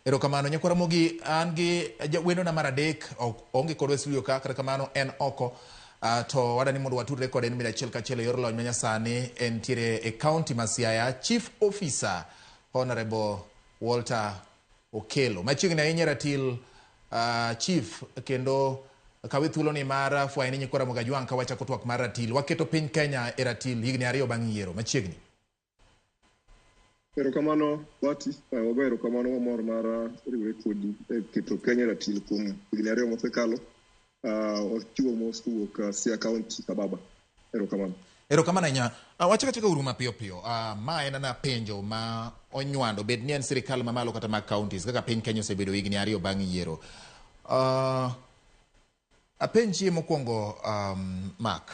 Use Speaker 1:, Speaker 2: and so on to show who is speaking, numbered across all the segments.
Speaker 1: Erokamano nyakwara mogi an gi wendo na maradek onge kodwa studio ka kata kamano en oko to wadani mondo watudre kode en mida achiel kachiel yor lony manyasani en tiere e county ma Siaya Chief Officer Honorable Walter Okelo machiegni ahinya ratil Chief kendo kawe thuolo ni mar fwayni nyakwara moga jwang ka wachako twak mar ratil waketo piny Kenya e ratil higni 2 bang' yiero machiegni.
Speaker 2: Erokamano wati wago erokamano mamor mar riwre kodi keto Kenya ratil kuom higni 2 mosekalo ochiwo mos kowuok Siaya County Kababa.
Speaker 1: Erokamano nya wachaka uru mapiyo piyo ma en na penjo ma onywando bed ni en sirikal mamalo kata mag counties kaka piny Kenya osebedo higni 2 bang' yiero. Apenji mokwongo Mark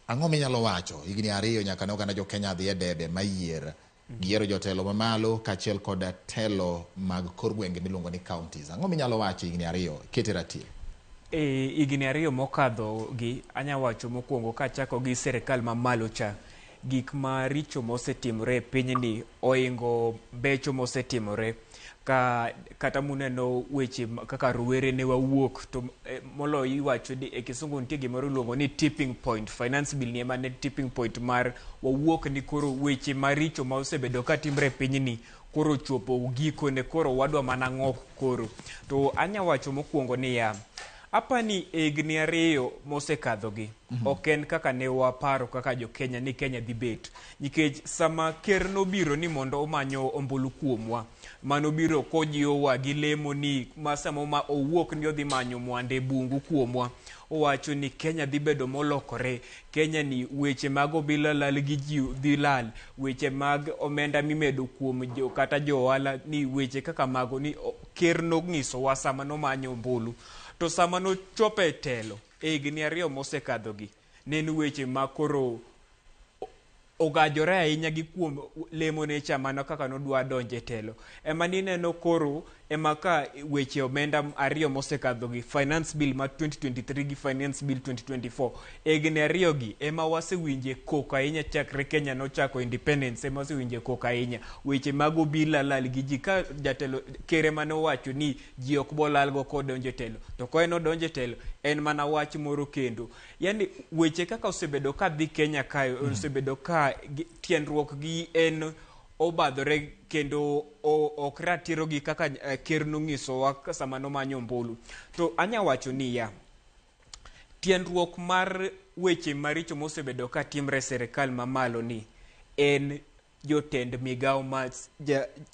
Speaker 1: ang'o minyalo wacho higni 2 nyaka ne oganda jo Kenya dhi e debe mayier giero jotelo mamalo kachiel kod telo mag kor gwenge miluongo ni counties. Ang'o minyalo wacho higni 2 kete ratil?
Speaker 3: Higni 2 mokadho gi anya wacho mokwongo kachako gi sirikal mamalo cha gik ma richo mosetimore e pinyni oingo becho mosetimore kata muneno weche kaka ruwere ne wawuok to molo iwacho ni e kisungu nitie gimoro iluongo ni tipping point. Finance bill ni ema ne tipping point mar wawuok ni koro weche maricho ma osebedo ka timre e pinyni koro chopo giko ne koro wadwa mana ng'ok koro. To anya wacho mokwongo ni ya apani higni 2 mosekadho gi oken kaka ne waparo kaka jo Kenya ni Kenya dhi bet nikech sama ker nobiro ni mondo omanyo ombulu kuomwa manobiro kojiwa gi lemo ni masamo ma owuok ni odhi manyo mwande bungu kuomwa owacho ni Kenya dhi bedo molokore. Kenya ni weche mag obila lal gi ji dhi lal, weche mag omenda mimedo kuom jo kata jo ohala ni weche kaka mago ni ker nong'iso wa sama no manyo ombulu. To sama no chope telo higni 2 mosekadho gi nen weche ma koro ogajore ahinya gi kuom lemo ne chamano kaka nodwa donje telo ema nineno koro ema ka weche omenda 2 mosekadho gi finance bill ma 2023 gi finance bill 2024 higni 2 gi ema wasewinje kok ahinya chakre Kenya no chako independence ema wasewinje kok ahinya weche mag obila lal gi ji ka jatelo kere mane owacho ni ji ok bolal go kod donje telo to ko en odonje telo en mana wach moro kendo yani weche kaka osebedo ka dhi Kenya ka osebedo ka tiendruok gi en obadhore kendo ok ratiro gi kaka ker nong'iso wa sama no manyo ombulu. To anya wacho ni ya tiendruok mar weche maricho mosebedo ka timre sirikal mamalo ni en jotend migao ma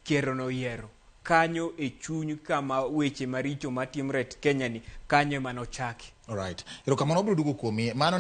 Speaker 3: ker no yiero kanyo e chuny kama weche maricho matimre Kenya ni kanyo manochaki.
Speaker 1: Alright. Erokamano biro dugo kuomi mano